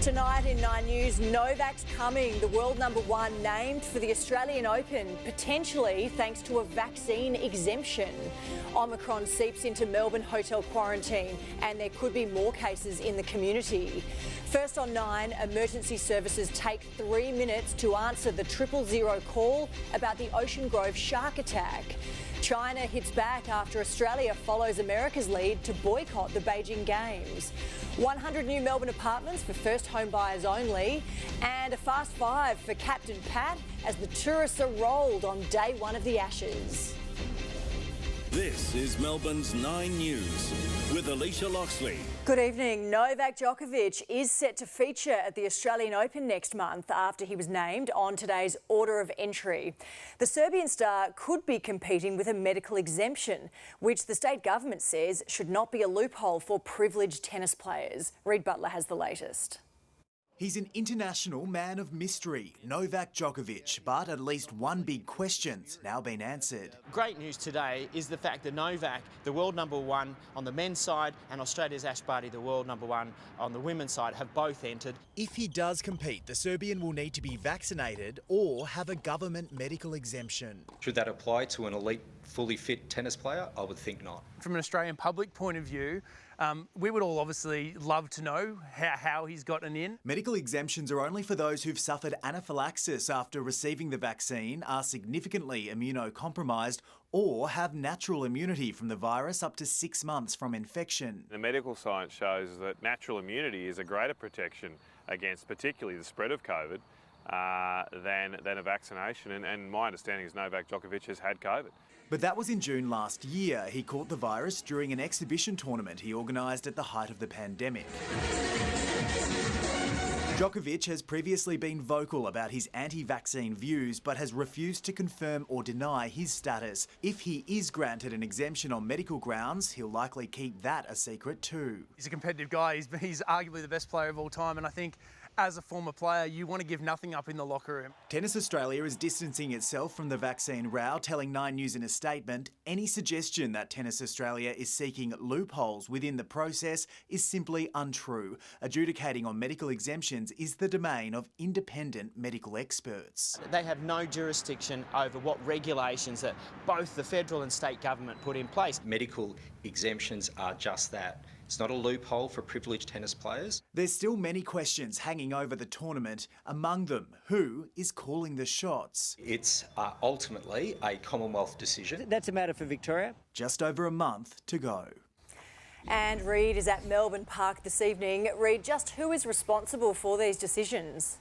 Tonight in 9 News, Novak's coming, the world number one named for the Australian Open, potentially thanks to a vaccine exemption. Omicron seeps into Melbourne hotel quarantine and there could be more cases in the community. First on 9, emergency services take 3 minutes to answer the 000 call about the Ocean Grove shark attack. China hits back after Australia follows America's lead to boycott the Beijing Games. 100 new Melbourne apartments for first home buyers only, and a fast five for Captain Pat as the tourists are rolled on day one of the Ashes. This is Melbourne's 9 News with Alicia Loxley. Good evening. Novak Djokovic is set to feature at the Australian Open next month after he was named on today's order of entry. The Serbian star could be competing with a medical exemption, which the state government says should not be a loophole for privileged tennis players. Reid Butler has the latest. He's an international man of mystery, Novak Djokovic, but at least one big question's now been answered. Great news today is the fact that Novak, the world number one on the men's side, and Australia's Ash Barty, the world number one on the women's side, have both entered. If he does compete, the Serbian will need to be vaccinated or have a government medical exemption. Should that apply to an elite, fully fit tennis player? I would think not. From an Australian public point of view, we would all obviously love to know how he's gotten in. Medical exemptions are only for those who've suffered anaphylaxis after receiving the vaccine, are significantly immunocompromised, or have natural immunity from the virus up to 6 months from infection. The medical science shows that natural immunity is a greater protection against particularly the spread of COVID than a vaccination, and my understanding is Novak Djokovic has had COVID. But that was in June last year. He caught the virus during an exhibition tournament he organised at the height of the pandemic. Djokovic has previously been vocal about his anti-vaccine views, but has refused to confirm or deny his status. If he is granted an exemption on medical grounds, he'll likely keep that a secret too. He's a competitive guy. He's arguably the best player of all time, and I think as a former player, you want to give nothing up in the locker room. Tennis Australia is distancing itself from the vaccine row, telling 9 News in a statement, any suggestion that Tennis Australia is seeking loopholes within the process is simply untrue. Adjudicating on medical exemptions is the domain of independent medical experts. They have no jurisdiction over what regulations that both the federal and state government put in place. Medical exemptions are just that. It's not a loophole for privileged tennis players. There's still many questions hanging over the tournament, among them, who is calling the shots? It's ultimately a Commonwealth decision. That's a matter for Victoria. Just over a month to go. And Reid is at Melbourne Park this evening. Reid, just who is responsible for these decisions?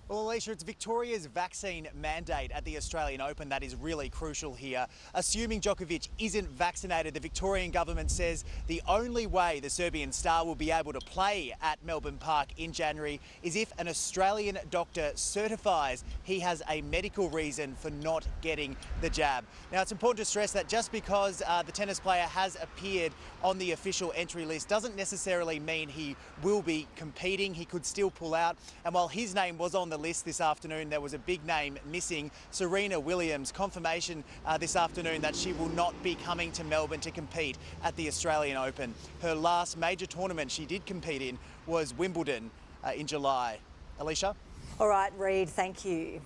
Well, Alicia, it's Victoria's vaccine mandate at the Australian Open that is really crucial here. Assuming Djokovic isn't vaccinated, the Victorian government says the only way the Serbian star will be able to play at Melbourne Park in January is if an Australian doctor certifies he has a medical reason for not getting the jab. Now, it's important to stress that just because the tennis player has appeared on the official entry list doesn't necessarily mean he will be competing. He could still pull out. And while his name was on the list this afternoon, there was a big name missing. Serena Williams, confirmation this afternoon that she will not be coming to Melbourne to compete at the Australian Open. Her last major tournament she did compete in was Wimbledon in July. Alicia? All right, Reid, thank you.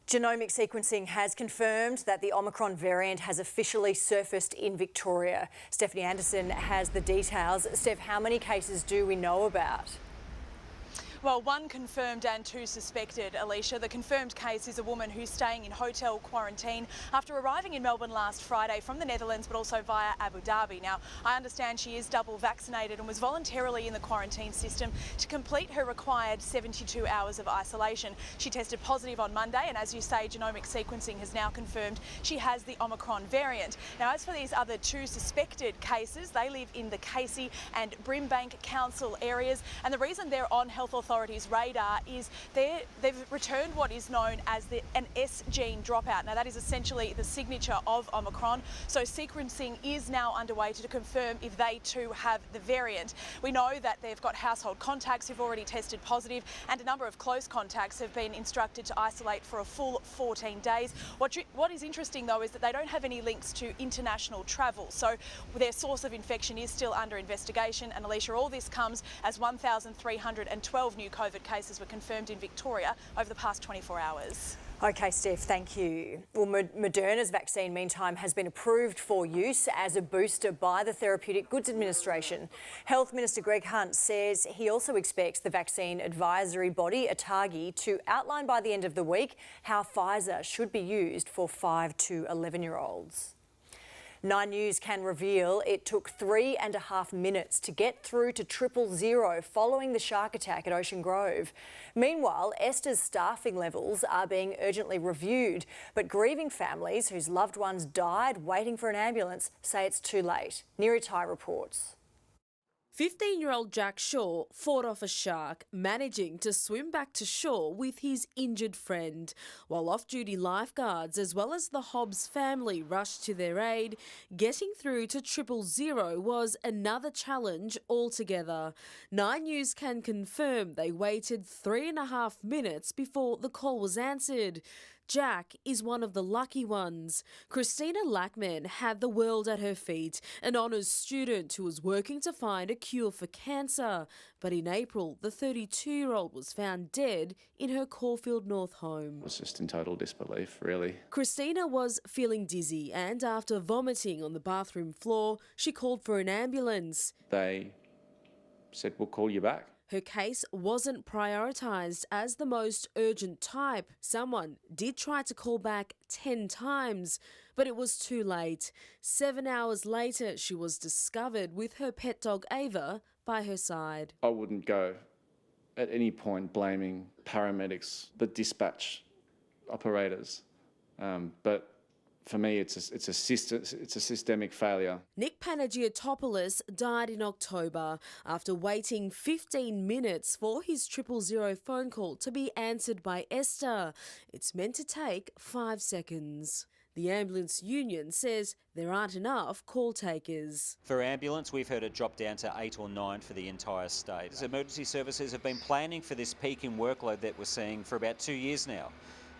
Genomic sequencing has confirmed that the Omicron variant has officially surfaced in Victoria. Stephanie Anderson has the details. Steph, how many cases do we know about? Well, 1 confirmed and 2 suspected, Alicia. The confirmed case is a woman who's staying in hotel quarantine after arriving in Melbourne last Friday from the Netherlands, but also via Abu Dhabi. Now, I understand she is double vaccinated and was voluntarily in the quarantine system to complete her required 72 hours of isolation. She tested positive on Monday, and as you say, genomic sequencing has now confirmed she has the Omicron variant. Now, as for these other 2 suspected cases, they live in the Casey and Brimbank Council areas, and the reason they're on health authorities authorities' radar is they've returned what is known as an S gene dropout. Now, that is essentially the signature of Omicron, so sequencing is now underway to confirm if they too have the variant. We know that they've got household contacts who've already tested positive, and a number of close contacts have been instructed to isolate for a full 14 days. What is interesting, though, is that they don't have any links to international travel, so their source of infection is still under investigation. And Alicia, all this comes as 1,312 new COVID cases were confirmed in Victoria over the past 24 hours. OK, Steph, thank you. Well, Moderna's vaccine, meantime, has been approved for use as a booster by the Therapeutic Goods Administration. Health Minister Greg Hunt says he also expects the vaccine advisory body, ATAGI, to outline by the end of the week how Pfizer should be used for 5 to 11-year-olds. 9 News can reveal it took 3.5 minutes to get through to 000 following the shark attack at Ocean Grove. Meanwhile, Esther's staffing levels are being urgently reviewed, but grieving families whose loved ones died waiting for an ambulance say it's too late. Neri Tai reports. 15-year-old Jack Shaw fought off a shark, managing to swim back to shore with his injured friend, while off-duty lifeguards as well as the Hobbs family rushed to their aid. Getting through to 000 was another challenge altogether. 9 News can confirm they waited 3.5 minutes before the call was answered. Jack is one of the lucky ones. Christina Lackman had the world at her feet, an honours student who was working to find a cure for cancer. But in April, the 32-year-old was found dead in her Caulfield North home. I was just in total disbelief, really. Christina was feeling dizzy, and after vomiting on the bathroom floor, she called for an ambulance. They said, "We'll call you back." Her case wasn't prioritised as the most urgent type. Someone did try to call back 10 times, but it was too late. 7 hours later, she was discovered with her pet dog Ava by her side. I wouldn't go at any point blaming paramedics, the dispatch operators, but for me, it's a systemic failure. Nick Panagiotopoulos died in October after waiting 15 minutes for his 000 phone call to be answered by Esther. It's meant to take 5 seconds. The ambulance union says there aren't enough call takers. For ambulance, we've heard it drop down to 8 or 9 for the entire state. Emergency services have been planning for this peak in workload that we're seeing for about 2 years now.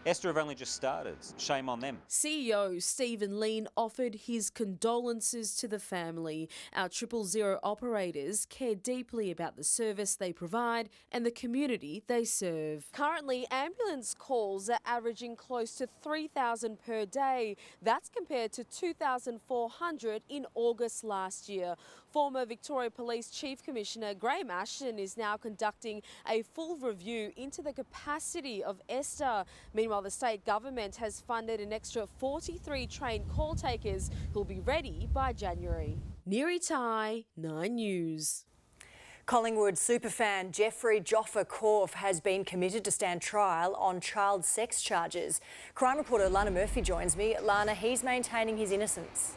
Esther have only just started. Shame on them. CEO Stephen Lean offered his condolences to the family. Our 000 operators care deeply about the service they provide and the community they serve. Currently, ambulance calls are averaging close to 3,000 per day. That's compared to 2,400 in August last year. Former Victoria Police Chief Commissioner Graham Ashton is now conducting a full review into the capacity of Esther. Meanwhile, the state government has funded an extra 43 trained call takers who'll be ready by January. Neri Tai, 9 News. Collingwood superfan Jeffrey Joffa Korf has been committed to stand trial on child sex charges. Crime reporter Lana Murphy joins me. Lana, he's maintaining his innocence.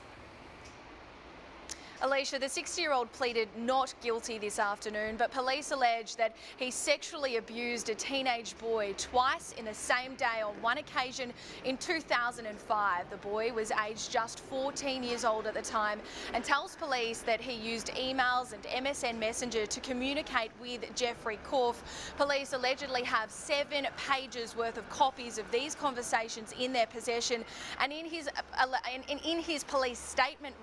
Alicia, the 60-year-old pleaded not guilty this afternoon, but police allege that he sexually abused a teenage boy twice in the same day on one occasion in 2005. The boy was aged just 14 years old at the time and tells police that he used emails and MSN Messenger to communicate with Jeffrey Korf. Police allegedly have 7 pages worth of copies of these conversations in their possession, and in his police statement,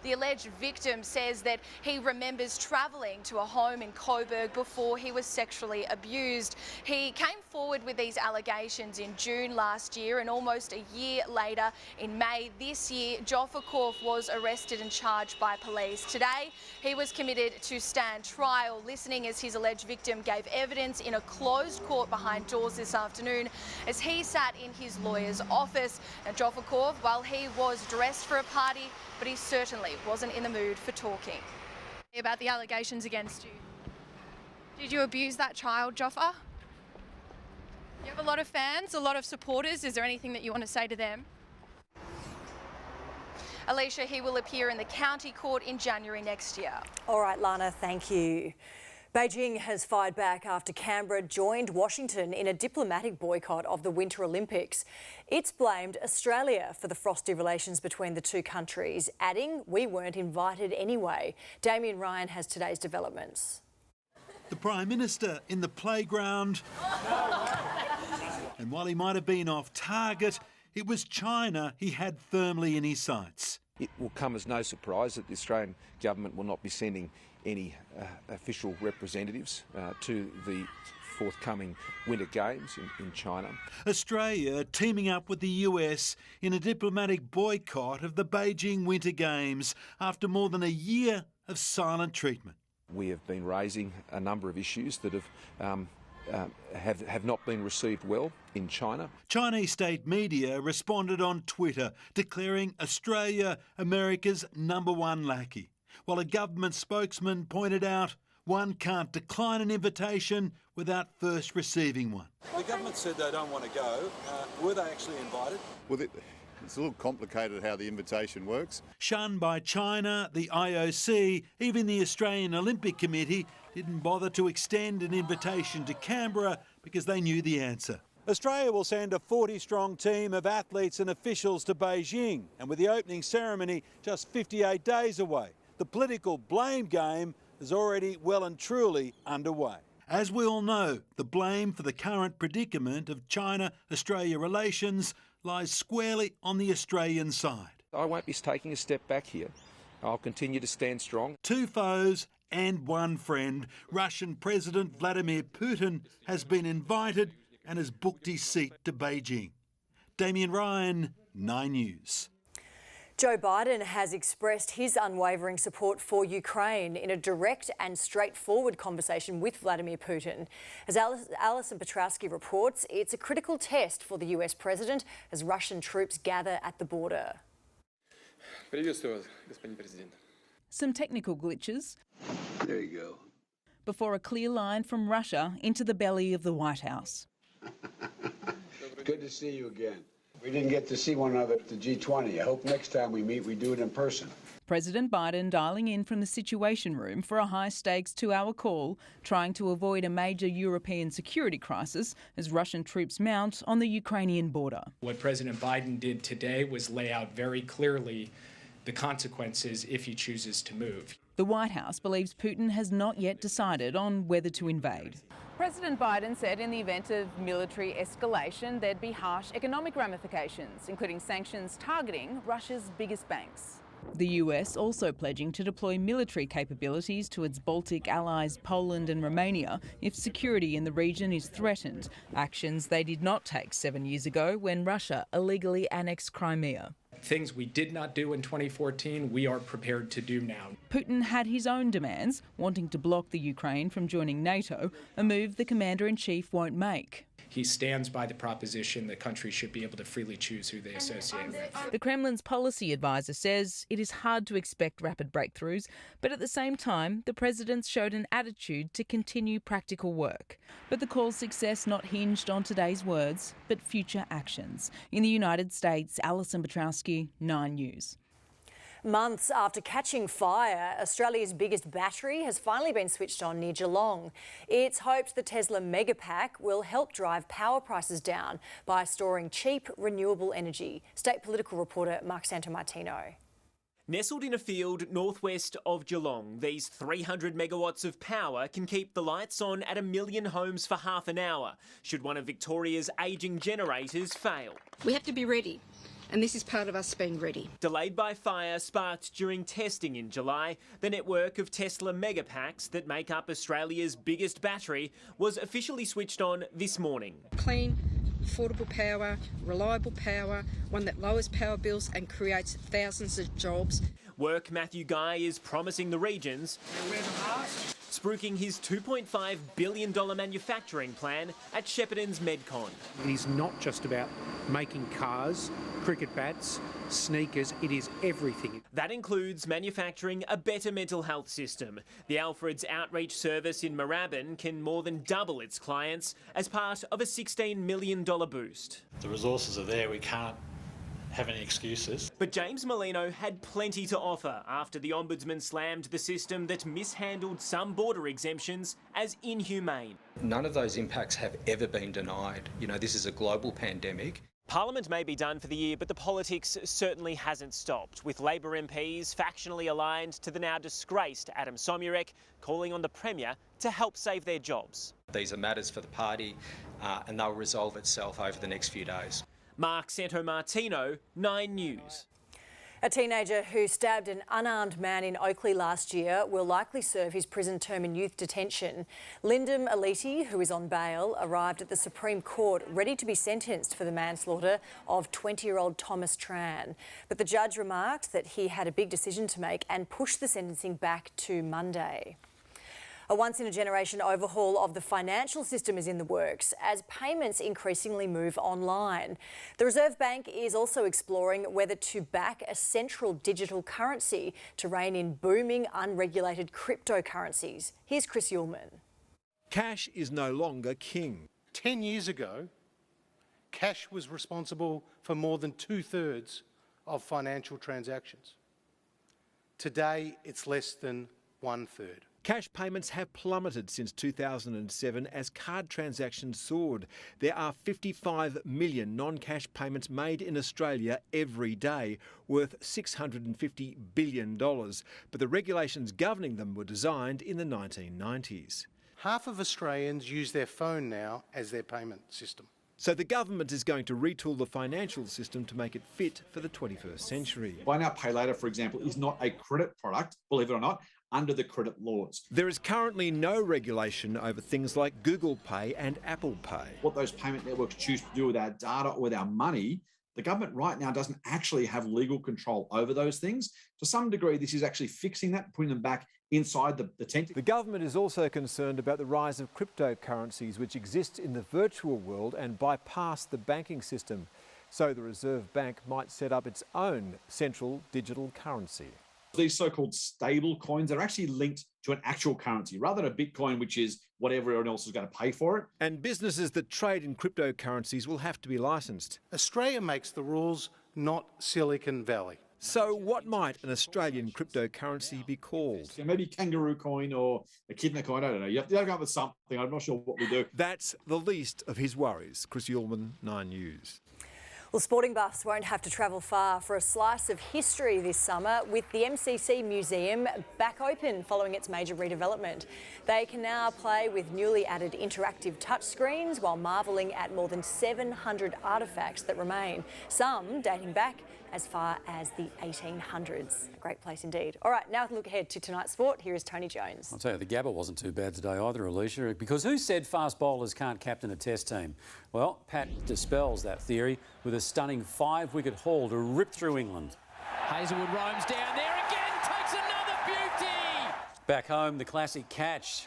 the alleged victim says that he remembers travelling to a home in Coburg before he was sexually abused. He came forward with these allegations in June last year, and almost a year later, in May this year, Joffa Korf was arrested and charged by police. Today, he was committed to stand trial, listening as his alleged victim gave evidence in a closed court behind doors this afternoon as he sat in his lawyer's office. Now, Joffa Korf, well, he was dressed for a party, but he certainly wasn't in the mood for talking. About the allegations against you. Did you abuse that child, Joffa? You have a lot of fans, a lot of supporters. Is there anything that you want to say to them? Alicia, he will appear in the county court in January next year. All right, Lana, thank you. Beijing has fired back after Canberra joined Washington in a diplomatic boycott of the Winter Olympics. It's blamed Australia for the frosty relations between the two countries, adding we weren't invited anyway. Damien Ryan has today's developments. The Prime Minister in the playground. And while he might have been off target, it was China he had firmly in his sights. It will come as no surprise that the Australian government will not be sending any official representatives to the forthcoming Winter Games in China. Australia teaming up with the US in a diplomatic boycott of the Beijing Winter Games after more than a year of silent treatment. We have been raising a number of issues that have not been received well in China. Chinese state media responded on Twitter, declaring Australia America's #1 lackey, while a government spokesman pointed out one can't decline an invitation without first receiving one. The government said they don't want to go. Were they actually invited? Well, it's a little complicated how the invitation works. Shunned by China, the IOC, even the Australian Olympic Committee didn't bother to extend an invitation to Canberra because they knew the answer. Australia will send a 40-strong team of athletes and officials to Beijing, and with the opening ceremony just 58 days away, the political blame game is already well and truly underway. As we all know, the blame for the current predicament of China-Australia relations lies squarely on the Australian side. I won't be taking a step back here. I'll continue to stand strong. Two foes and one friend. Russian President Vladimir Putin has been invited and has booked his seat to Beijing. Damien Ryan, 9 News. Joe Biden has expressed his unwavering support for Ukraine in a direct and straightforward conversation with Vladimir Putin. As Alison Petrowski reports, it's a critical test for the US president as Russian troops gather at the border. Some technical glitches. There you go. Before a clear line from Russia into the belly of the White House. Good to see you again. We didn't get to see one another at the G20. I hope next time we meet, we do it in person. President Biden dialing in from the Situation Room for a high-stakes 2-hour call, trying to avoid a major European security crisis as Russian troops mount on the Ukrainian border. What President Biden did today was lay out very clearly the consequences if he chooses to move. The White House believes Putin has not yet decided on whether to invade. President Biden said in the event of military escalation, there'd be harsh economic ramifications, including sanctions targeting Russia's biggest banks. The US also pledging to deploy military capabilities to its Baltic allies Poland and Romania if security in the region is threatened, actions they did not take 7 years ago when Russia illegally annexed Crimea. Things we did not do in 2014, we are prepared to do now. Putin had his own demands, wanting to block the Ukraine from joining NATO, a move the commander-in-chief won't make. He stands by the proposition that countries should be able to freely choose who they associate with. The Kremlin's policy advisor says it is hard to expect rapid breakthroughs, but at the same time, the president showed an attitude to continue practical work. But the call's success not hinged on today's words, but future actions. In the United States, Alison Petrowski, 9 News. Months after catching fire, Australia's biggest battery has finally been switched on near Geelong. It's hoped the Tesla Megapack will help drive power prices down by storing cheap, renewable energy. State political reporter Mark Santomartino. Nestled in a field northwest of Geelong, these 300 megawatts of power can keep the lights on at 1 million homes for half an hour, should one of Victoria's ageing generators fail. We have to be ready. And this is part of us being ready. Delayed by fire sparked during testing in July, the network of Tesla Megapacks that make up Australia's biggest battery was officially switched on this morning. Clean, affordable power, reliable power, one that lowers power bills and creates thousands of jobs. Work Matthew Guy is promising the regions, spruiking his $2.5 billion manufacturing plan at Shepparton's Medcon. It is not just about making cars, cricket bats, sneakers, it is everything. That includes manufacturing a better mental health system. The Alfred's outreach service in Moorabbin can more than double its clients as part of a $16 million boost. The resources are there, we can't have any excuses. But James Molino had plenty to offer after the Ombudsman slammed the system that mishandled some border exemptions as inhumane. None of those impacts have ever been denied. You know, this is a global pandemic. Parliament may be done for the year, but the politics certainly hasn't stopped, with Labor MPs factionally aligned to the now disgraced Adam Somyurek calling on the Premier to help save their jobs. These are matters for the party and they'll resolve itself over the next few days. Mark Santomartino, 9 News. A teenager who stabbed an unarmed man in Oakley last year will likely serve his prison term in youth detention. Lyndon Aliti, who is on bail, arrived at the Supreme Court ready to be sentenced for the manslaughter of 20-year-old Thomas Tran. But the judge remarked that he had a big decision to make and pushed the sentencing back to Monday. A once-in-a-generation overhaul of the financial system is in the works as payments increasingly move online. The Reserve Bank is also exploring whether to back a central digital currency to rein in booming unregulated cryptocurrencies. Here's Chris Ullman. Cash is no longer king. 10 years ago, cash was responsible for more than 2/3 of financial transactions. Today, it's less than 1/3. Cash payments have plummeted since 2007 as card transactions soared. There are 55 million non-cash payments made in Australia every day, worth $650 billion. But the regulations governing them were designed in the 1990s. Half of Australians use their phone now as their payment system. So the government is going to retool the financial system to make it fit for the 21st century. Buy now, pay later, for example, is not a credit product, believe it or not, under the credit laws. There is currently no regulation over things like Google Pay and Apple Pay. What those payment networks choose to do with our data or with our money, the government right now doesn't actually have legal control over those things. To some degree, this is actually fixing that, putting them back inside the tent. The government is also concerned about the rise of cryptocurrencies which exist in the virtual world and bypass the banking system. So the Reserve Bank might set up its own central digital currency. These so-called stable coins are actually linked to an actual currency rather than a Bitcoin, which is what everyone else is going to pay for it. And businesses that trade in cryptocurrencies will have to be licensed. Australia makes the rules, not Silicon Valley. So what might an Australian cryptocurrency be called? So maybe kangaroo coin or echidna coin, I don't know. You have to go up with something. I'm not sure what we do. That's the least of his worries. Chris Ullman, 9 News. Well, sporting buffs won't have to travel far for a slice of history this summer with the MCC Museum back open following its major redevelopment. They can now play with newly added interactive touchscreens while marvelling at more than 700 artefacts that remain, some dating back as far as the 1800s. A great place indeed. All right, now look ahead to tonight's sport. Here is Tony Jones. I'll tell you, the Gabba wasn't too bad today either, Alicia, because who said fast bowlers can't captain a test team? Well, Pat dispels that theory with a stunning 5-wicket haul to rip through England. Hazelwood roams down there again, takes another beauty! Back home, the classic catch.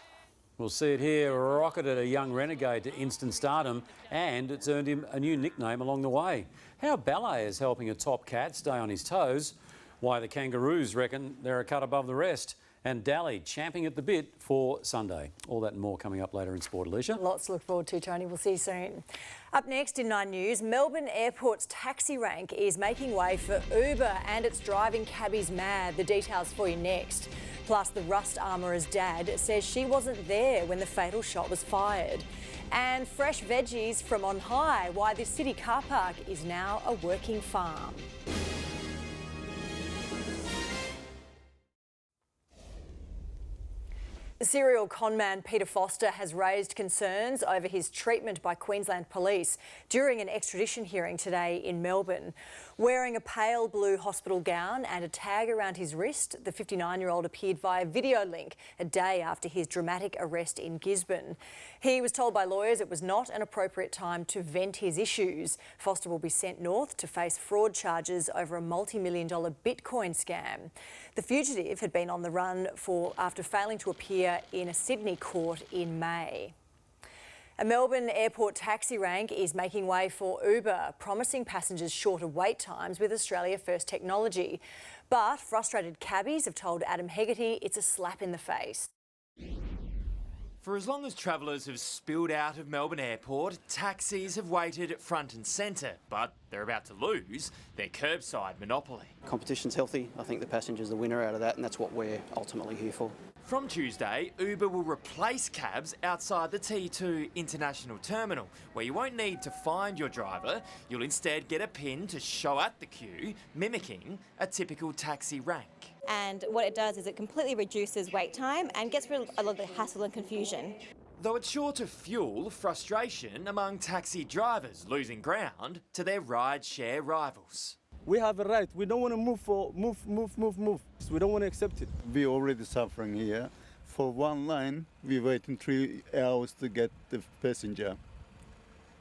We'll see it here, rocketed a young renegade to instant stardom, and it's earned him a new nickname along the way. How ballet is helping a top cat stay on his toes, why the Kangaroos reckon they're a cut above the rest, and Dally champing at the bit for Sunday. All that and more coming up later in Sport, Alicia. Lots to look forward to, Tony. We'll see you soon. Up next in 9 News, Melbourne Airport's taxi rank is making way for Uber and it's driving cabbies mad. The details for you next. Plus, the Rust Armourer's dad says she wasn't there when the fatal shot was fired. And fresh veggies from on high, why this city car park is now a working farm. Serial conman Peter Foster has raised concerns over his treatment by Queensland Police during an extradition hearing today in Melbourne. Wearing a pale blue hospital gown and a tag around his wrist, the 59-year-old appeared via video link a day after his dramatic arrest in Gisborne. He was told by lawyers it was not an appropriate time to vent his issues. Foster will be sent north to face fraud charges over a multi-million-dollar Bitcoin scam. The fugitive had been on the run after failing to appear in a Sydney court in May. A Melbourne airport taxi rank is making way for Uber, promising passengers shorter wait times with Australia First technology. But frustrated cabbies have told Adam Hegarty it's a slap in the face. For as long as travellers have spilled out of Melbourne Airport, taxis have waited front and centre, but they're about to lose their curbside monopoly. Competition's healthy. I think the passenger's the winner out of that, and that's what we're ultimately here for. From Tuesday, Uber will replace cabs outside the T2 International Terminal, where you won't need to find your driver. You'll instead get a pin to show at the queue, mimicking a typical taxi rank. And what it does is it completely reduces wait time and gets rid of a lot of the hassle and confusion. Though it's sure to fuel frustration among taxi drivers losing ground to their ride-share rivals. We have a right. We don't want to move. We don't want to accept it. We're already suffering here. For one line, we're waiting 3 hours to get the passenger.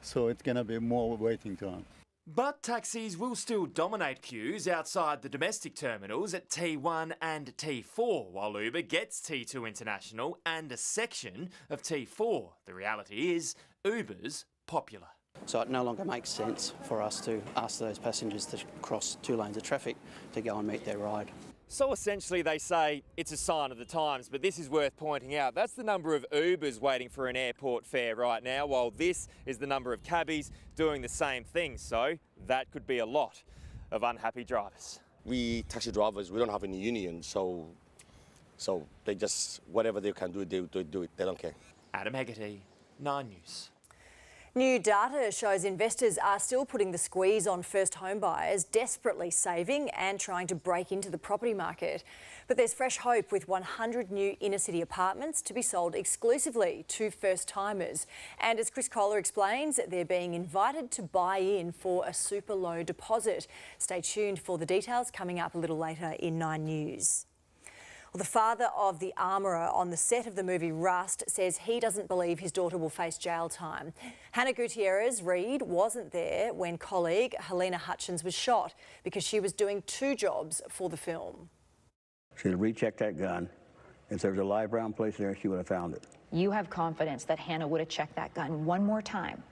So it's going to be more waiting time. But taxis will still dominate queues outside the domestic terminals at T1 and T4, while Uber gets T2 International and a section of T4. The reality is, Uber's popular. So it no longer makes sense for us to ask those passengers to cross 2 lanes of traffic to go and meet their ride. So essentially they say it's a sign of the times, but this is worth pointing out. That's the number of Ubers waiting for an airport fare right now, while this is the number of cabbies doing the same thing. So that could be a lot of unhappy drivers. We taxi drivers, we don't have any union, so they just, whatever they can do, they do it. They don't care. Adam Hegarty, 9 News. New data shows investors are still putting the squeeze on first home buyers, desperately saving and trying to break into the property market. But there's fresh hope with 100 new inner-city apartments to be sold exclusively to first-timers. And as Chris Kohler explains, they're being invited to buy in for a super low deposit. Stay tuned for the details coming up a little later in 9 News. Well, the father of the armourer on the set of the movie Rust says he doesn't believe his daughter will face jail time. Hannah Gutierrez-Reed wasn't there when colleague Helena Hutchins was shot because she was doing 2 jobs for the film. She'd have rechecked that gun. If there was a live round placed there, she would have found it. You have confidence that Hannah would have checked that gun one more time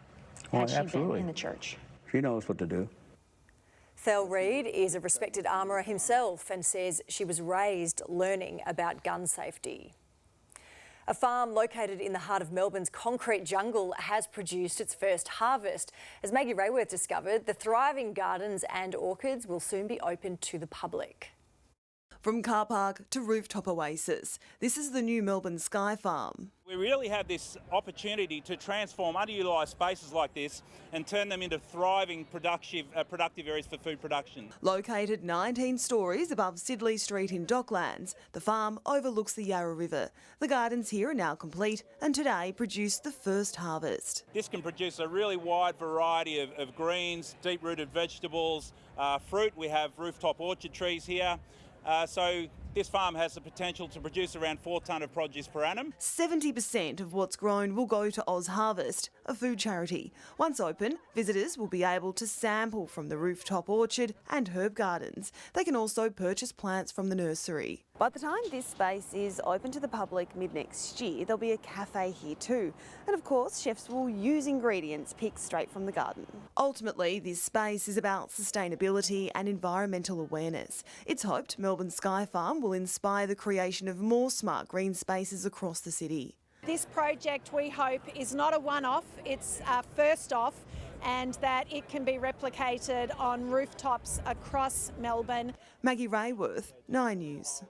had she been in the church? She knows what to do. Thel Reid is a respected armourer himself and says she was raised learning about gun safety. A farm located in the heart of Melbourne's concrete jungle has produced its first harvest. As Maggie Rayworth discovered, the thriving gardens and orchards will soon be open to the public. From car park to rooftop oasis, this is the new Melbourne Sky Farm. We really have this opportunity to transform underutilised spaces like this and turn them into thriving, productive areas for food production. Located 19 stories above Sidley Street in Docklands, the farm overlooks the Yarra River. The gardens here are now complete and today produced the first harvest. This can produce a really wide variety of greens, deep-rooted vegetables, fruit. We have rooftop orchard trees here. So this farm has the potential to produce around 4 tonne of produce per annum. 70% of what's grown will go to Oz Harvest, a food charity. Once open, visitors will be able to sample from the rooftop orchard and herb gardens. They can also purchase plants from the nursery. By the time this space is open to the public mid-next year, there'll be a cafe here too. And of course, chefs will use ingredients picked straight from the garden. Ultimately, this space is about sustainability and environmental awareness. It's hoped Melbourne Sky Farm will inspire the creation of more smart green spaces across the city. This project, we hope, is not a one-off, it's a first off, and that it can be replicated on rooftops across Melbourne. Maggie Rayworth, 9 News.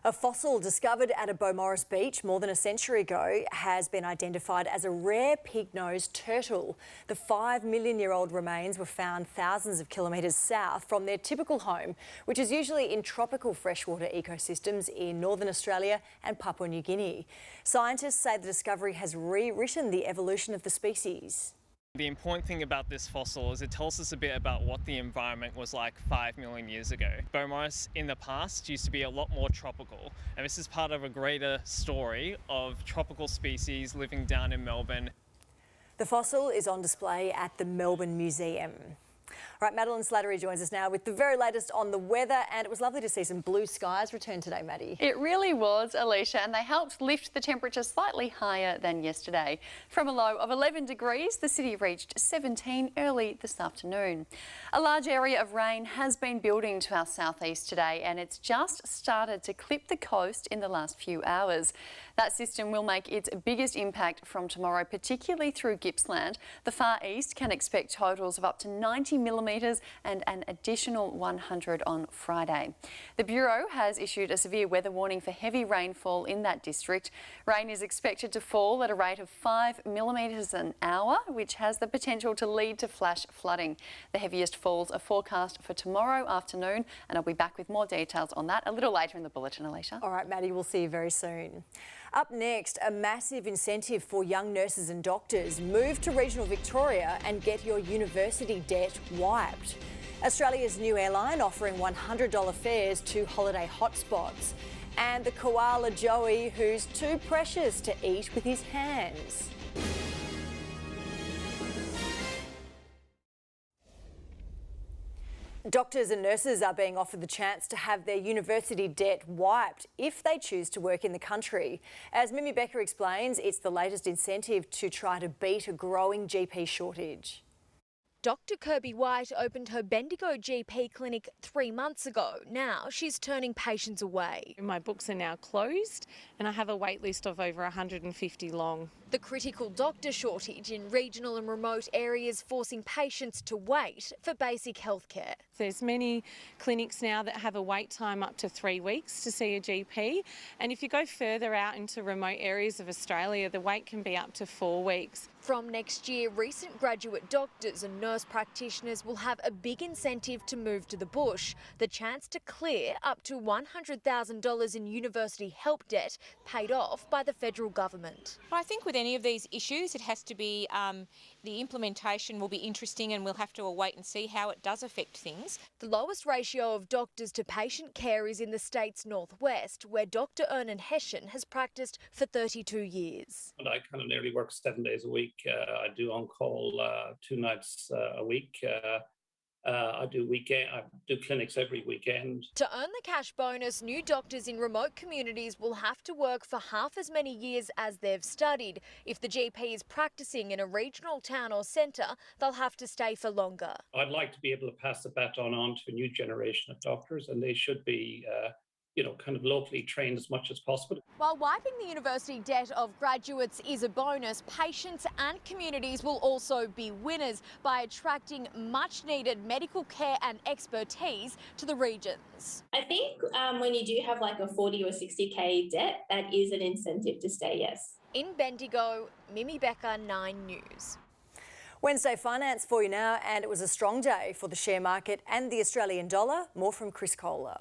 A fossil discovered at a Beaumaris beach more than a century ago has been identified as a rare pig-nosed turtle. The 5 million-year-old remains were found thousands of kilometres south from their typical home, which is usually in tropical freshwater ecosystems in northern Australia and Papua New Guinea. Scientists say the discovery has rewritten the evolution of the species. The important thing about this fossil is it tells us a bit about what the environment was like 5 million years ago. Beaumaris in the past used to be a lot more tropical, and this is part of a greater story of tropical species living down in Melbourne. The fossil is on display at the Melbourne Museum. All right, Madeline Slattery joins us now with the very latest on the weather, and it was lovely to see some blue skies return today, Maddie. It really was, Alicia, and they helped lift the temperature slightly higher than yesterday. From a low of 11 degrees, the city reached 17 early this afternoon. A large area of rain has been building to our southeast today, and it's just started to clip the coast in the last few hours. That system will make its biggest impact from tomorrow, particularly through Gippsland. The Far East can expect totals of up to 90 millimetres and an additional 100 on Friday. The Bureau has issued a severe weather warning for heavy rainfall in that district. Rain is expected to fall at a rate of 5 millimetres an hour, which has the potential to lead to flash flooding. The heaviest falls are forecast for tomorrow afternoon, and I'll be back with more details on that a little later in the bulletin, Alicia. All right, Maddie, we'll see you very soon. Up next, a massive incentive for young nurses and doctors. Move to regional Victoria and get your university debt wiped. Australia's new airline offering $100 fares to holiday hotspots. And the koala Joey, who's too precious to eat with his hands. Doctors and nurses are being offered the chance to have their university debt wiped if they choose to work in the country. As Mimi Becker explains, it's the latest incentive to try to beat a growing GP shortage. Dr. Kirby White opened her Bendigo GP clinic 3 months ago. Now she's turning patients away. My books are now closed and I have a wait list of over 150 long. The critical doctor shortage in regional and remote areas forcing patients to wait for basic health care. There's many clinics now that have a wait time up to 3 weeks to see a GP, and if you go further out into remote areas of Australia, the wait can be up to 4 weeks. From next year, recent graduate doctors and nurse practitioners will have a big incentive to move to the bush, the chance to clear up to $100,000 in university help debt paid off by the federal government. I think with any of these issues, it has to be, the implementation will be interesting, and we'll have to wait and see how it does affect things. The lowest ratio of doctors to patient care is in the state's northwest, where Dr. Ernan Hession has practiced for 32 years. I kind of nearly work 7 days a week. I do on-call 2 nights a week. I do clinics every weekend. To earn the cash bonus, new doctors in remote communities will have to work for half as many years as they've studied. If the GP is practicing in a regional town or centre, they'll have to stay for longer. I'd like to be able to pass the baton on to a new generation of doctors, and they should be kind of locally trained as much as possible. While wiping the university debt of graduates is a bonus, patients and communities will also be winners by attracting much needed medical care and expertise to the regions. I think when you do have like a 40 or 60k debt, that is an incentive to stay, yes. In Bendigo, Mimi Becker, 9 News. Wednesday finance for you now, and it was a strong day for the share market and the Australian dollar. More from Chris Kohler.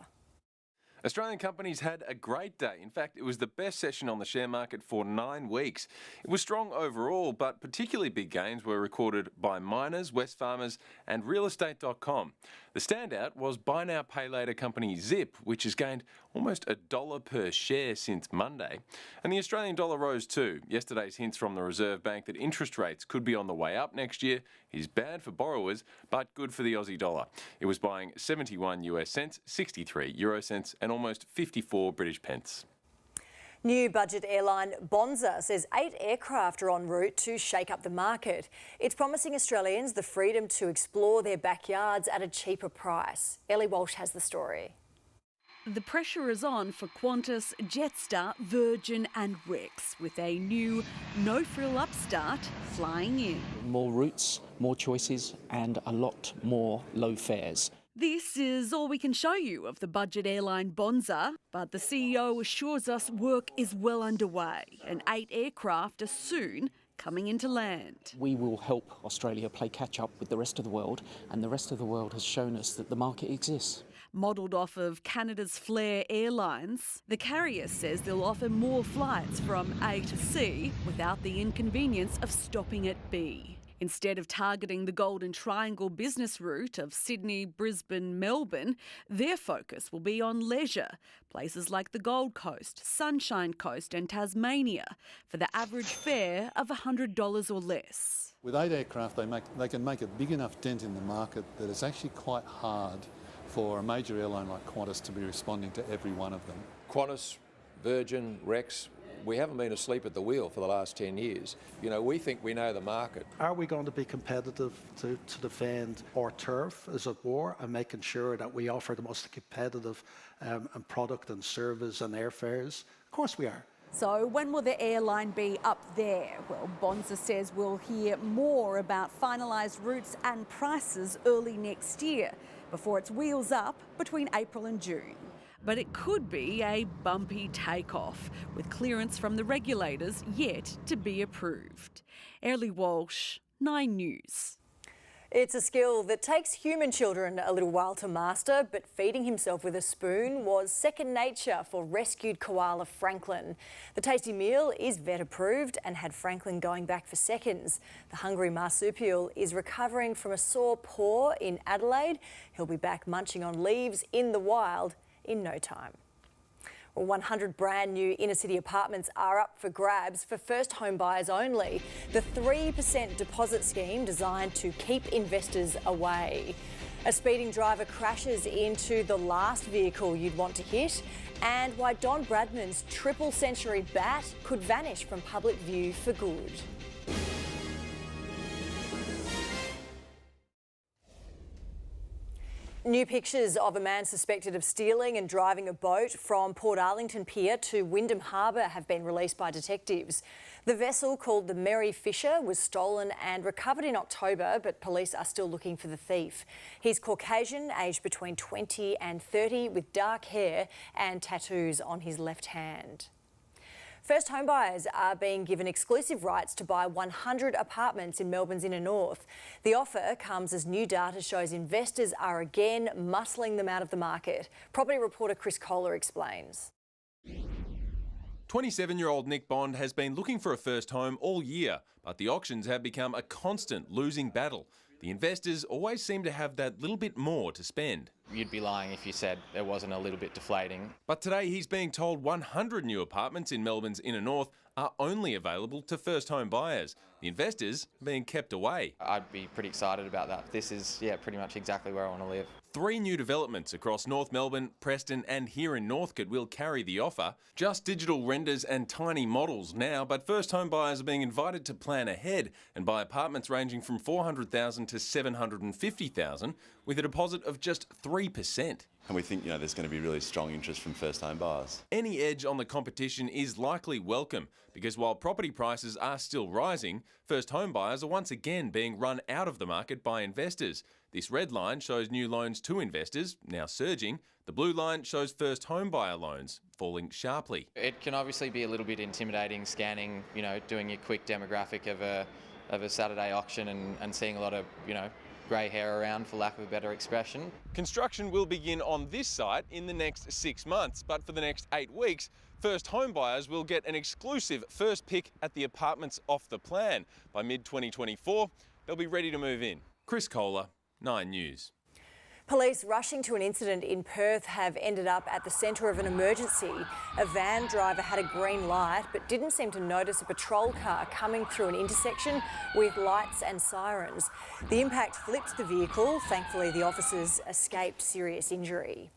Australian companies had a great day. In fact, it was the best session on the share market for 9 weeks. It was strong overall, but particularly big gains were recorded by miners, Wesfarmers and realestate.com. The standout was buy now, pay later company Zip, which has gained almost $1 per share since Monday. And the Australian dollar rose too. Yesterday's hints from the Reserve Bank that interest rates could be on the way up next year is bad for borrowers, but good for the Aussie dollar. It was buying 71 US cents, 63 euro cents and almost 54 British pence. New budget airline Bonza says 8 aircraft are en route to shake up the market. It's promising Australians the freedom to explore their backyards at a cheaper price. Ellie Walsh has the story. The pressure is on for Qantas, Jetstar, Virgin and Rex, with a new no-frill upstart flying in. More routes, more choices and a lot more low fares. This is all we can show you of the budget airline Bonza, but the CEO assures us work is well underway and 8 aircraft are soon coming into land. We will help Australia play catch up with the rest of the world, and the rest of the world has shown us that the market exists. Modelled off of Canada's Flair Airlines, the carrier says they'll offer more flights from A to C without the inconvenience of stopping at B. Instead of targeting the Golden Triangle business route of Sydney, Brisbane, Melbourne, their focus will be on leisure, places like the Gold Coast, Sunshine Coast and Tasmania, for the average fare of $100 or less. With 8 aircraft, they can make a big enough dent in the market that it's actually quite hard for a major airline like Qantas to be responding to every one of them. Qantas, Virgin, Rex, we haven't been asleep at the wheel for the last 10 years. You know, we think we know the market. Are we going to be competitive to defend our turf, as it were, and making sure that we offer the most competitive product and service and airfares? Of course we are. So when will the airline be up there? Well, Bonza says we'll hear more about finalised routes and prices early next year, before it's wheels up between April and June. But it could be a bumpy takeoff, with clearance from the regulators yet to be approved. Early Walsh, 9 News. It's a skill that takes human children a little while to master, but feeding himself with a spoon was second nature for rescued koala Franklin. The tasty meal is vet approved and had Franklin going back for seconds. The hungry marsupial is recovering from a sore paw in Adelaide. He'll be back munching on leaves in the wild in no time. Well, 100 brand new inner city apartments are up for grabs for first home buyers only. The 3% deposit scheme designed to keep investors away. A speeding driver crashes into the last vehicle you'd want to hit, and why Don Bradman's triple century bat could vanish from public view for good. New pictures of a man suspected of stealing and driving a boat from Port Arlington Pier to Wyndham Harbour have been released by detectives. The vessel, called the Mary Fisher, was stolen and recovered in October, but police are still looking for the thief. He's Caucasian, aged between 20 and 30, with dark hair and tattoos on his left hand. First home buyers are being given exclusive rights to buy 100 apartments in Melbourne's inner north. The offer comes as new data shows investors are again muscling them out of the market. Property reporter Chris Kohler explains. 27-year-old Nick Bond has been looking for a first home all year, but the auctions have become a constant losing battle. The investors always seem to have that little bit more to spend. You'd be lying if you said it wasn't a little bit deflating. But today he's being told 100 new apartments in Melbourne's inner north are only available to first home buyers. The investors being kept away. I'd be pretty excited about that. This is, pretty much exactly where I want to live. 3 new developments across North Melbourne, Preston and here in Northcote will carry the offer. Just digital renders and tiny models now, but first home buyers are being invited to plan ahead and buy apartments ranging from $400,000 to $750,000 with a deposit of just 3%. And we think, there's going to be really strong interest from first home buyers. Any edge on the competition is likely welcome, because while property prices are still rising, first home buyers are once again being run out of the market by investors. This red line shows new loans to investors, now surging. The blue line shows first home buyer loans, falling sharply. It can obviously be a little bit intimidating, scanning, doing a quick demographic of a Saturday auction and seeing a lot of, grey hair around, for lack of a better expression. Construction will begin on this site in the next 6 months, but for the next 8 weeks, first home buyers will get an exclusive first pick at the apartments off the plan. By mid-2024, they'll be ready to move in. Chris Kohler, 9 News. Police rushing to an incident in Perth have ended up at the centre of an emergency. A van driver had a green light but didn't seem to notice a patrol car coming through an intersection with lights and sirens. The impact flipped the vehicle. Thankfully, the officers escaped serious injury.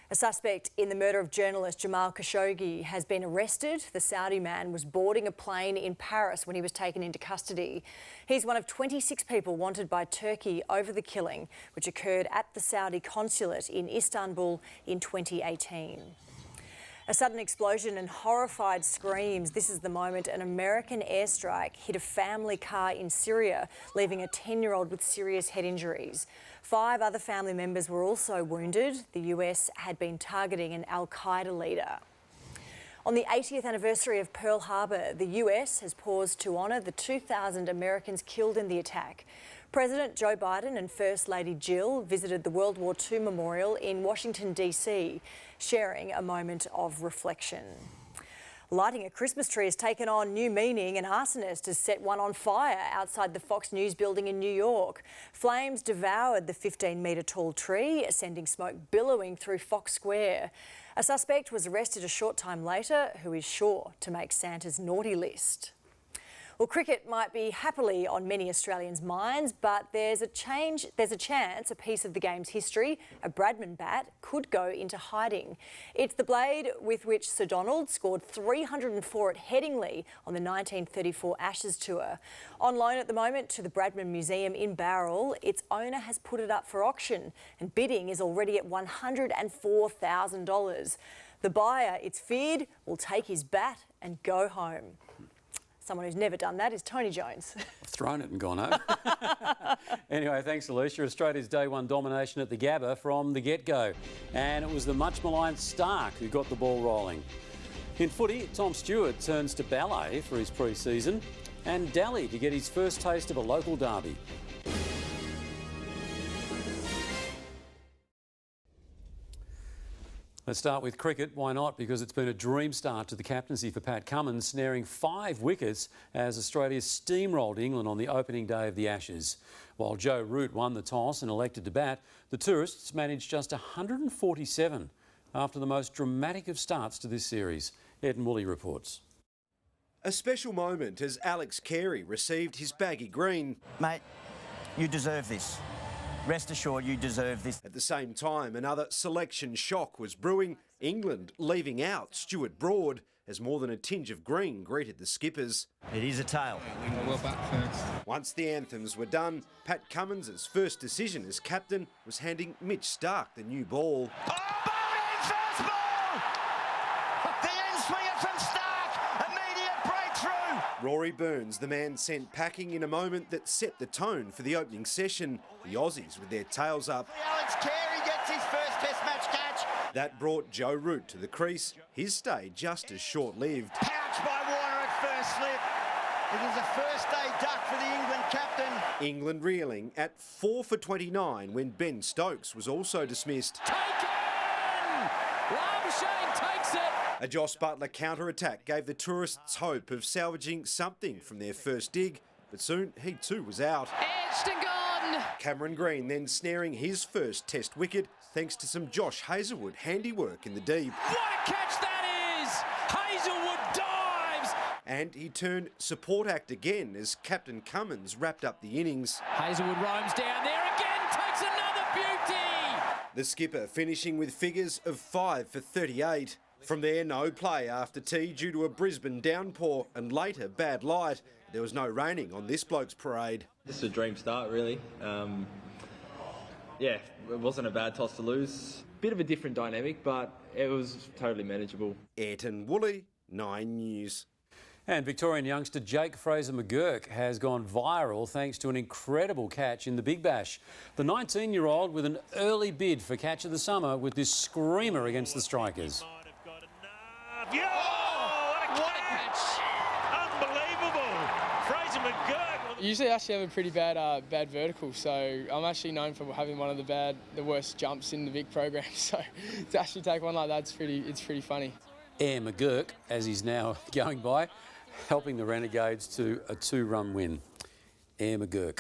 A suspect in the murder of journalist Jamal Khashoggi has been arrested. The Saudi man was boarding a plane in Paris when he was taken into custody. He's one of 26 people wanted by Turkey over the killing, which occurred at the Saudi consulate in Istanbul in 2018. A sudden explosion and horrified screams. This is the moment an American airstrike hit a family car in Syria, leaving a 10-year-old with serious head injuries. 5 other family members were also wounded. The US had been targeting an al-Qaeda leader. On the 80th anniversary of Pearl Harbor, the US has paused to honour the 2,000 Americans killed in the attack. President Joe Biden and First Lady Jill visited the World War II Memorial in Washington, D.C., sharing a moment of reflection. Lighting a Christmas tree has taken on new meaning. An arsonist has set one on fire outside the Fox News building in New York. Flames devoured the 15-metre tall tree, sending smoke billowing through Fox Square. A suspect was arrested a short time later, who is sure to make Santa's naughty list. Well, cricket might be happily on many Australians' minds, but there's a chance a piece of the game's history, a Bradman bat, could go into hiding. It's the blade with which Sir Donald scored 304 at Headingley on the 1934 Ashes tour. On loan at the moment to the Bradman Museum in Bowral, its owner has put it up for auction and bidding is already at $104,000. The buyer, it's feared, will take his bat and go home. Someone who's never done that is Tony Jones. I've thrown it and gone home. Anyway, thanks, Alicia. Australia's day one domination at the Gabba from the get-go. And it was the much-maligned Stark who got the ball rolling. In footy, Tom Stewart turns to ballet for his pre-season and Daly to get his first taste of a local derby. Let's start with cricket. Why not? Because it's been a dream start to the captaincy for Pat Cummins, snaring 5 wickets as Australia steamrolled England on the opening day of the Ashes. While Joe Root won the toss and elected to bat, the tourists managed just 147 after the most dramatic of starts to this series. Ed and Woolley reports. A special moment as Alex Carey received his baggy green. Mate, you deserve this. Rest assured you deserve this. At the same time, another selection shock was brewing, England leaving out Stuart Broad as more than a tinge of green greeted the skippers. It is a tail. Well back first. Once the anthems were done, Pat Cummins' first decision as captain was handing Mitch Stark the new ball. Oh, bowling first ball! The end swinger from Stark, immediate breakthrough! Rory Burns, the man sent packing in a moment that set the tone for the opening session. The Aussies with their tails up. Alex Carey gets his first Test match catch. That brought Joe Root to the crease. His stay just as short-lived. Pouch by Warner at first slip. It is a first day duck for the England captain. England reeling at 4 for 29 when Ben Stokes was also dismissed. Taken! Labuschagne takes it. A Joss Butler counter-attack gave the tourists hope of salvaging something from their first dig, but soon he too was out. Edged and gone. Cameron Green then snaring his first Test wicket thanks to some Josh Hazlewood handiwork in the deep. What a catch that is! Hazlewood dives! And he turned support act again as Captain Cummins wrapped up the innings. Hazlewood roams down there again, takes another beauty! The skipper finishing with figures of 5 for 38. From there, no play after tea due to a Brisbane downpour and later bad light. There was no raining on this bloke's parade. Just a dream start, really. Yeah, it wasn't a bad toss to lose. Bit of a different dynamic, but it was totally manageable. Ayrton Woolley, 9 News. And Victorian youngster Jake Fraser-McGurk has gone viral thanks to an incredible catch in the Big Bash. The 19-year-old with an early bid for Catch of the Summer with this screamer against the strikers. What a catch! Unbelievable! Fraser McGurk. Usually I actually have a pretty bad vertical, so I'm actually known for having one of the worst jumps in the big program. So to actually take one like that, it's pretty funny. Air McGurk, as he's now going by, helping the Renegades to a 2-run win. Air McGurk.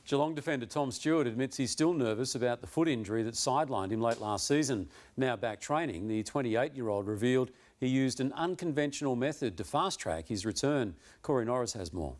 Geelong defender Tom Stewart admits he's still nervous about the foot injury that sidelined him late last season. Now back training, the 28-year-old revealed he used an unconventional method to fast-track his return. Corey Norris has more.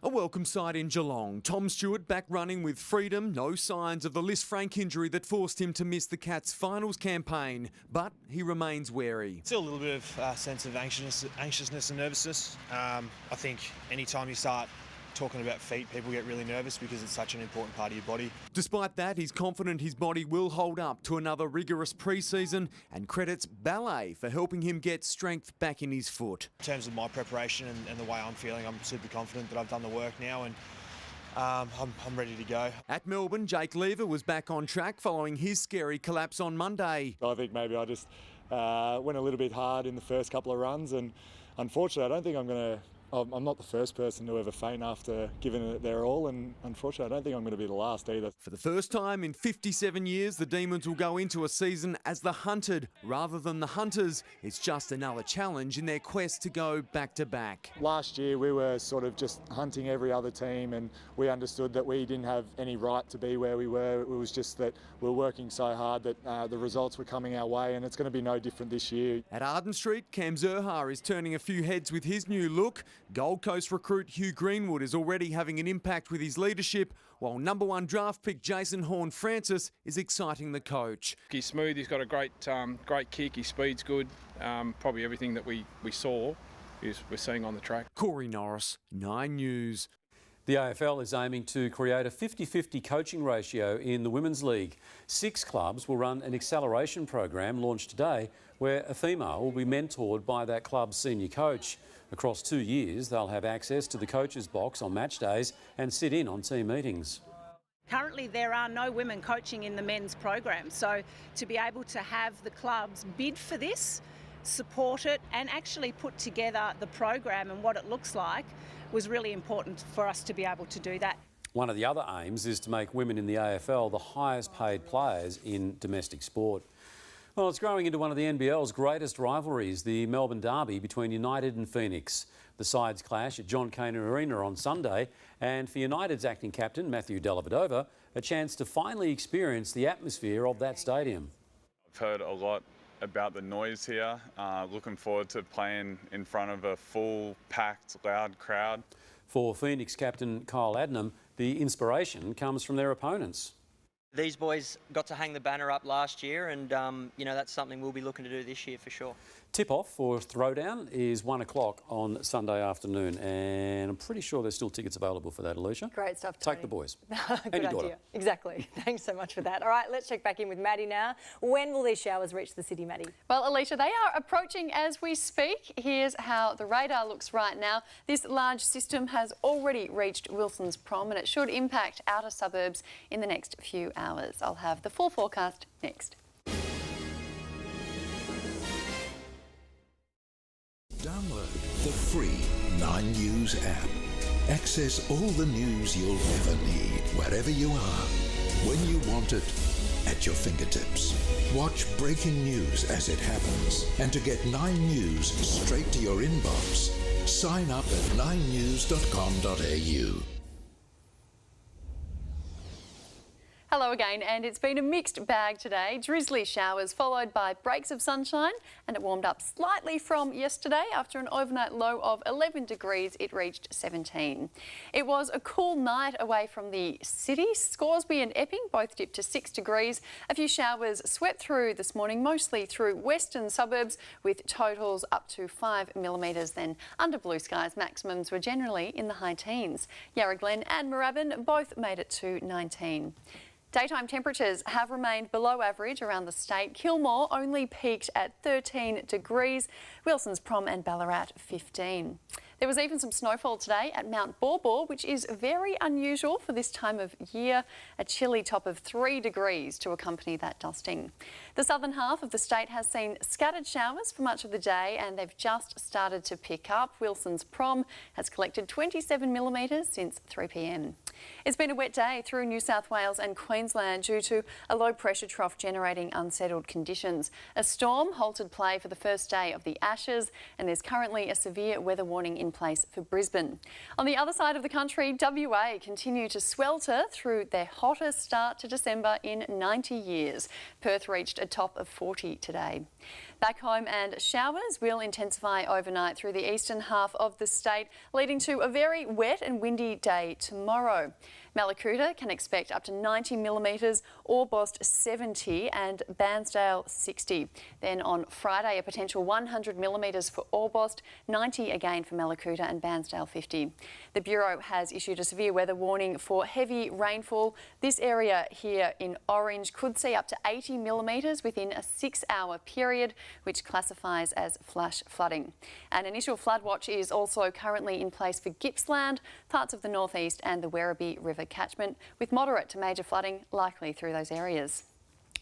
A welcome sight in Geelong. Tom Stewart back running with freedom, no signs of the Liz Frank injury that forced him to miss the Cats' finals campaign, but he remains wary. Still a little bit of sense of anxiousness and nervousness. I think any time you start talking about feet, people get really nervous because it's such an important part of your body. Despite that, he's confident his body will hold up to another rigorous pre-season and credits ballet for helping him get strength back in his foot. In terms of my preparation and the way I'm feeling, I'm super confident that I've done the work now and I'm ready to go. At Melbourne, Jake Lever was back on track following his scary collapse on Monday. I think maybe I just went a little bit hard in the first couple of runs, and unfortunately I don't think I'm not the first person to ever faint after giving it their all, and unfortunately I don't think I'm going to be the last either. For the first time in 57 years, the Demons will go into a season as the hunted rather than the hunters. It's just another challenge in their quest to go back-to-back. Last year we were sort of just hunting every other team, and we understood that we didn't have any right to be where we were. It was just that we were working so hard that the results were coming our way, and it's going to be no different this year. At Arden Street, Cam Zurhaar is turning a few heads with his new look. Gold Coast recruit Hugh Greenwood is already having an impact with his leadership, while number 1 draft pick Jason Horne-Francis is exciting the coach. He's smooth, he's got a great kick, his speed's good. Probably everything that we saw we're seeing on the track. Corey Norris, 9 News. The AFL is aiming to create a 50-50 coaching ratio in the Women's League. 6 clubs will run an acceleration program launched today where a female will be mentored by that club's senior coach. Across 2 years, they'll have access to the coach's box on match days and sit in on team meetings. Currently, there are no women coaching in the men's program, so to be able to have the clubs bid for this, support it and actually put together the program and what it looks like was really important for us to be able to do that. One of the other aims is to make women in the AFL the highest paid players in domestic sport. Well, it's growing into one of the NBL's greatest rivalries, the Melbourne derby between United and Phoenix. The sides clash at John Cain Arena on Sunday, and for United's acting captain, Matthew Dellavedova, a chance to finally experience the atmosphere of that stadium. I've heard a lot about the noise here. Looking forward to playing in front of a full, packed, loud crowd. For Phoenix captain Kyle Adnam, the inspiration comes from their opponents. These boys got to hang the banner up last year and, that's something we'll be looking to do this year for sure. Tip-off for Throwdown is 1 o'clock on Sunday afternoon, and I'm pretty sure there's still tickets available for that, Alicia. Great stuff, Tony. Take the boys. Good idea. Exactly. Thanks so much for that. All right, let's check back in with Maddie now. When will these showers reach the city, Maddie? Well, Alicia, they are approaching as we speak. Here's how the radar looks right now. This large system has already reached Wilson's Prom, and it should impact outer suburbs in the next few hours. I'll have the full forecast next. Download the free 9 News app. Access all the news you'll ever need, wherever you are, when you want it, at your fingertips. Watch breaking news as it happens. And to get 9 News straight to your inbox, sign up at 9news.com.au. Hello again, and it's been a mixed bag today. Drizzly showers followed by breaks of sunshine, and it warmed up slightly from yesterday. After an overnight low of 11 degrees, it reached 17. It was a cool night away from the city. Scoresby and Epping both dipped to 6 degrees. A few showers swept through this morning, mostly through western suburbs, with totals up to 5 millimetres. Then under blue skies, maximums were generally in the high teens. Yarra Glen and Moorabbin both made it to 19. Daytime temperatures have remained below average around the state. Kilmore only peaked at 13 degrees. Wilson's Prom and Ballarat 15. There was even some snowfall today at Mount Baw Baw, which is very unusual for this time of year. A chilly top of 3 degrees to accompany that dusting. The southern half of the state has seen scattered showers for much of the day, and they've just started to pick up. Wilson's Prom has collected 27 millimetres since 3 p.m. It's been a wet day through New South Wales and Queensland due to a low pressure trough generating unsettled conditions. A storm halted play for the first day of the Ashes, and there's currently a severe weather warning in place for Brisbane. On the other side of the country, WA continue to swelter through their hottest start to December in 90 years. Perth reached a top of 40 today. Back home, and showers will intensify overnight through the eastern half of the state, leading to a very wet and windy day tomorrow. Mallacoota can expect up to 90 millimetres, Orbost 70 and Bairnsdale 60. Then on Friday, a potential 100 millimetres for Orbost, 90 again for Mallacoota and Bairnsdale 50. The Bureau has issued a severe weather warning for heavy rainfall. This area here in orange could see up to 80 millimetres within a 6-hour period, which classifies as flash flooding. An initial flood watch is also currently in place for Gippsland, parts of the northeast and the Werribee River catchment, with moderate to major flooding likely through those areas.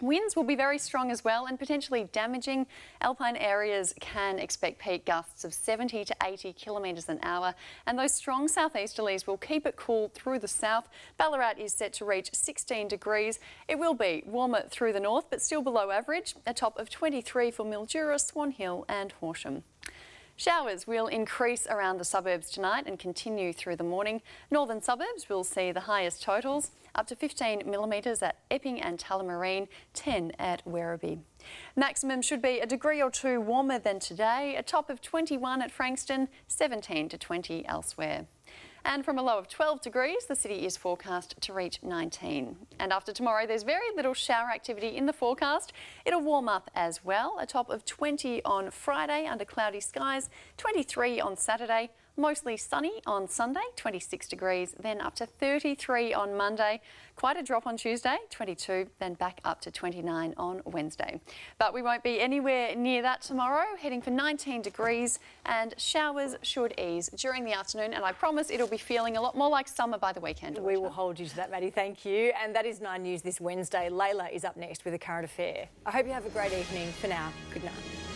Winds will be very strong as well and potentially damaging. Alpine areas can expect peak gusts of 70 to 80 kilometres an hour, and those strong southeasterlies will keep it cool through the south. Ballarat is set to reach 16 degrees. It will be warmer through the north, but still below average. A top of 23 for Mildura, Swan Hill and Horsham. Showers will increase around the suburbs tonight and continue through the morning. Northern suburbs will see the highest totals, up to 15 millimetres at Epping and Tullamarine, 10 at Werribee. Maximum should be a degree or two warmer than today, a top of 21 at Frankston, 17 to 20 elsewhere. And from a low of 12 degrees, the city is forecast to reach 19. And after tomorrow, there's very little shower activity in the forecast. It'll warm up as well, a top of 20 on Friday under cloudy skies, 23 on Saturday, mostly sunny on Sunday, 26 degrees, then up to 33 on Monday. Quite a drop on Tuesday, 22, then back up to 29 on Wednesday. But we won't be anywhere near that tomorrow, heading for 19 degrees, and showers should ease during the afternoon, and I promise it'll be feeling a lot more like summer by the weekend. We will hold you to that, Maddie, thank you. And that is 9 News this Wednesday. Layla is up next with a current affair. I hope you have a great evening. For now, good night.